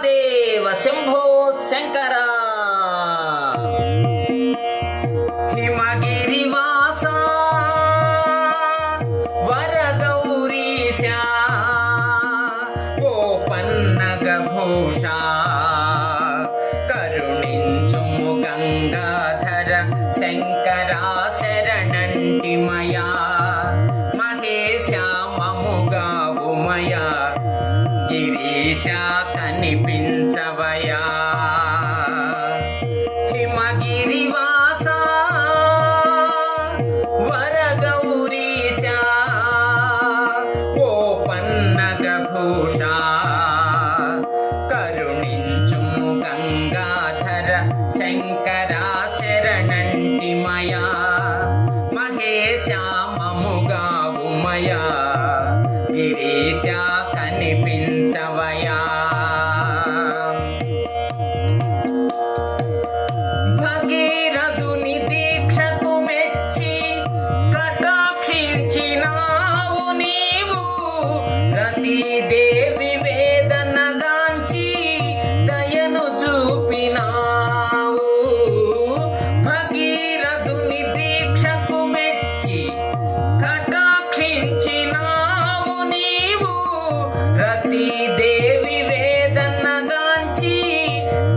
మహాదేవ శంభో శంకర. హిమగిరివాస వరగౌరీశ ఓ పన్నగభూష కరుణించుము గంగాధర శంకరా శరణంటిమయా మహేశామముగావుమయా గిరీశ కనిపించవయా. హిమగిరివాస వరగౌరీశ ఓ పన్నగభూష కరుణించుము గంగాధర శంకరా శరణంటిమయా మహేశామముగావుమయా గిరీశ కనిపించవయా. భగీరథుని దీక్షకు మెచ్చి కటాక్షించినావు నీవు రతీదేవి వేదనగాంచి దయను చూపినావు. భగీరథుని దీక్షకు మెచ్చి కటాక్షించినావు నీవు రతీదేవి వేదనగాంచి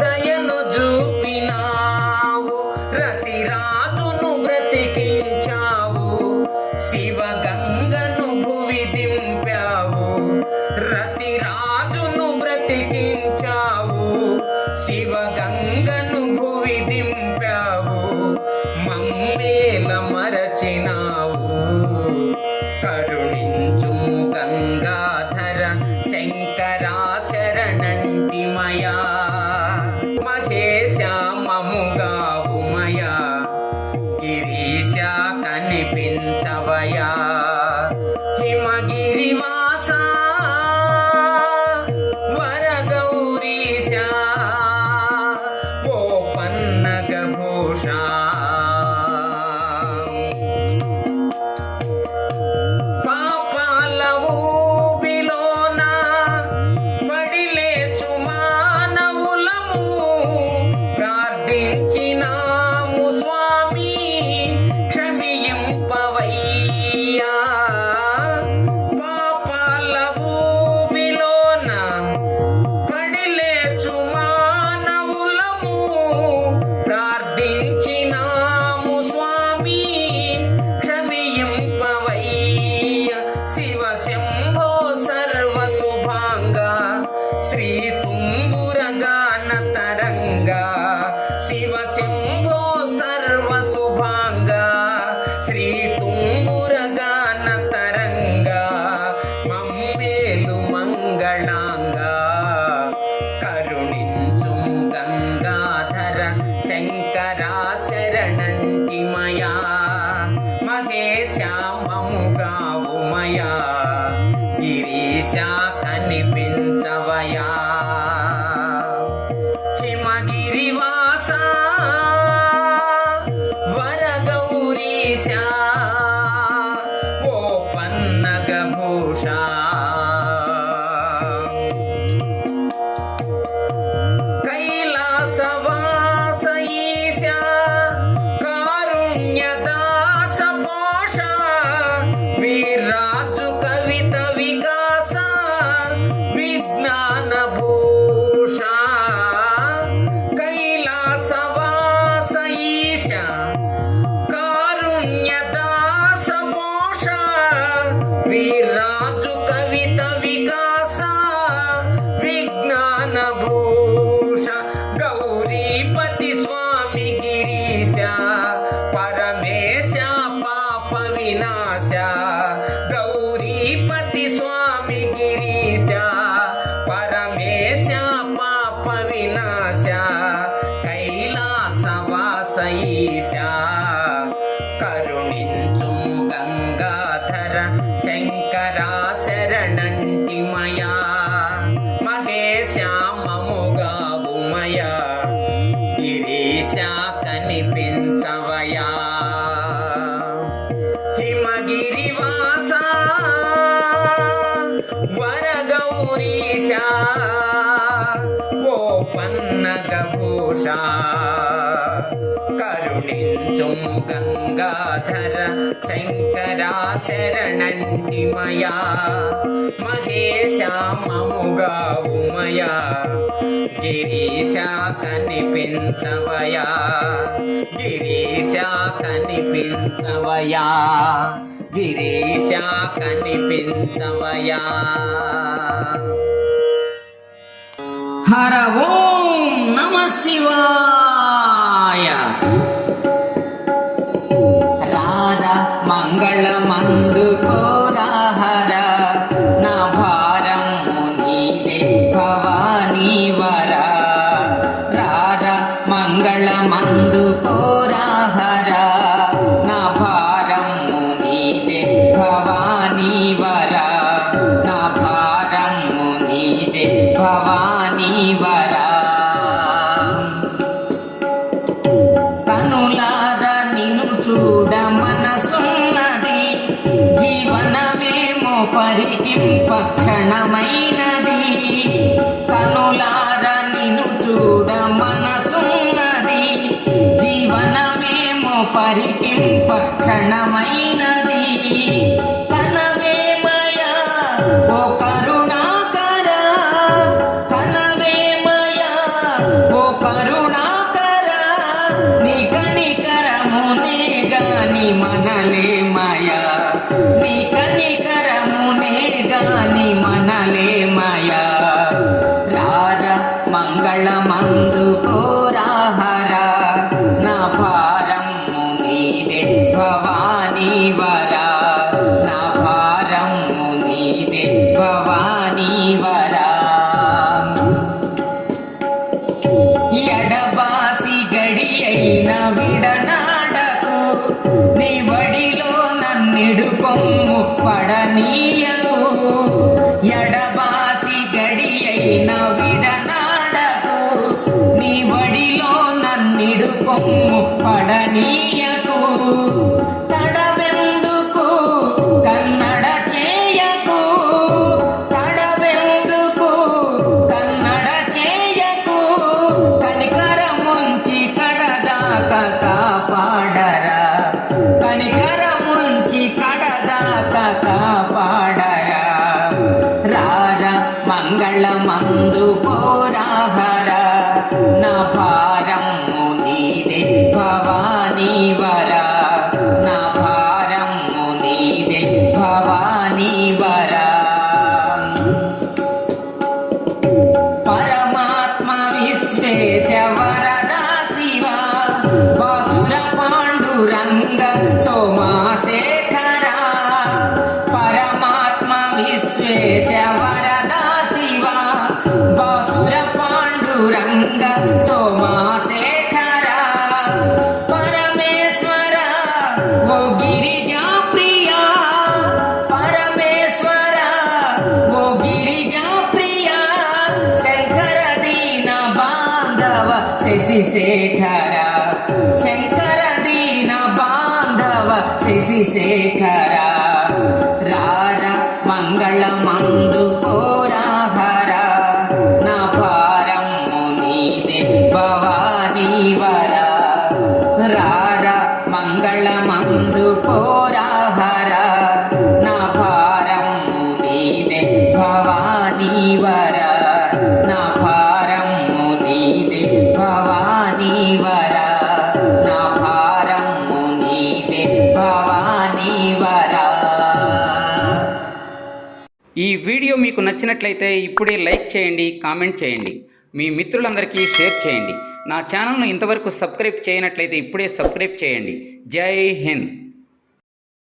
దయను చూపినావు. రతిరాజును బ్రతికించావు శివగంగను భువి దింపావు. రతిరాజును బ్రతికించావు శివగంగను భువి దింపావు. మమ్మేల మరచినావు కరుణించుము గంగాధర శంకరా శరణంటిమయా మహేశామముగావుమయా గిరీశ కనిపించవయా. హిమగిరివాస వరగౌరీశ ఓ పన్నగభూష పాపాల ఊబిలోన పడిలేచు మానవులము ప్రార్థించినాము స్వామి క్షమింపవయ్యా. పాపాల ఊబిలోన పడిలేచు మానవులము ప్రార్థించినాము స్వామి క్షమింపవయ్యా. శివ శంభో సర్వశుభాంగా శ్రీ తుంబురగాన తరంగా శివ శంభో సర్వశుభాంగా శ్రీ తుంబురగాన తరంగా మమ్మేలు మంగళాంగా కరుణించుము గంగాధర శంకరా శరణంటిమయా మహేశామముగావుమయా గిరీశ కనిపించవయా. హిమగిరివాస వరగౌరీశ ఓ పన్నగభూష కైలాసవాస ఈశ కారుణ్యదాస పోష వీర్రాజు కవిత వికాస విజ్ఞాన భూష. కైలాసవాస ఈశ కారుణ్యదాస పోష వీర్రాజు కవిత వికాస విజ్ఞాన భూష. గౌరీపతి స్వామి గిరీశ పరమేశ పాప వినాశ. గౌరీపతి స్వామి గిరీశ పరమేశ పాప వినాశ. కైలాసవాస ఈశ కరుణించుము గంగాధర శంకరా శరణంటిమయా మహేశామముగావుమయా గిరీశ కనిపించవయా. హిమగిరివాస వరగౌరీశ పన్నగభూష కరుణించుము గంగాధర శంకరా శరణంటిమయా మహేశ మముగావుమయా గిరీశ కనిపించవయా గిరీశ కనిపించవయా గిరీశ కనిపించవయా. హర ఓం నమ శివాయ. రార మంగళమందుకోరా హర నా భారము నీదే భవానీ వర. రార మంగళమందుకోరా హర నా భారము నీదే భవానీ వర. నా భారము నీదే భవానీ వర. కనులార నిన్ను చూడ మనసున్నది జీవనమేమో పరికింప క్షణమైనది. కనులార నిన్ను చూడ మనసున్నది జీవనమేమో పరికింప క్షణమైనది. కనవేమయా ఓ కరుణాకర కనవేమయా ఓ కరుణాకర నీ కనికరమునే గాని మనలేమయా నీ కనికరమునే గాని మనలేమయా. రార మంగళమందుకోరా హర నా భారము నీదే భవానీ వర. నా భారము నీదే భవానీ వర. ఎడబాసి గడి అయిన విడనాడకు నీ వడిలో నన్నిడుకొమ్ము పడనీయకు. ఎడబాసి గడి అయిన విడనాడకు నీ వడిలో నన్నిడుకొమ్ము పడనీయకు. తడవెందుకు కన్నడ చేయకు తడవెందుకు కన్నడ చేయకు. కనికరముంచి కడదాకా కాపాడరా కనికరముంచి కడదాకా కాపాడరా. రార మంగళమందుకోరా హర నా భారము నీదే భవానీ వర. నా భారము నీదే భవానీ వర. పరమాత్మ విశ్వేశ వరదా శివ బాసుర పాండురంగ సోమాశేఖర. పరమాత్మ విశ్వేశ వరదా శివ బాసుర పాండురంగ సోమాశేఖర. పరమేశ్వర ఓ గిరిజా ప్రియా పరమేశ్వర ఓ గిరిజా ప్రియా. శంకర దీన బాంధవ శశిశేఖర శంకర దీన బాంధవ శశిశేఖర. రార మంగళమందుకోరా హర నా భారము నీదే భవానీ వర. రార మంగళమందుకోరా హర నా భారము నీదే భవానీ వర. నా భారము నీదే భవానీ వర. నా భారము నీదే భవానీ వర. ఈ వీడియో మీకు నచ్చినట్లయితే ఇప్పుడే లైక్ చేయండి, కామెంట్ చేయండి, మీ మిత్రులందరికీ షేర్ చేయండి. నా ఛానల్ను ఇంతవరకు సబ్స్క్రైబ్ చేయనట్లయితే ఇప్పుడే సబ్స్క్రైబ్ చేయండి. జై హింద్.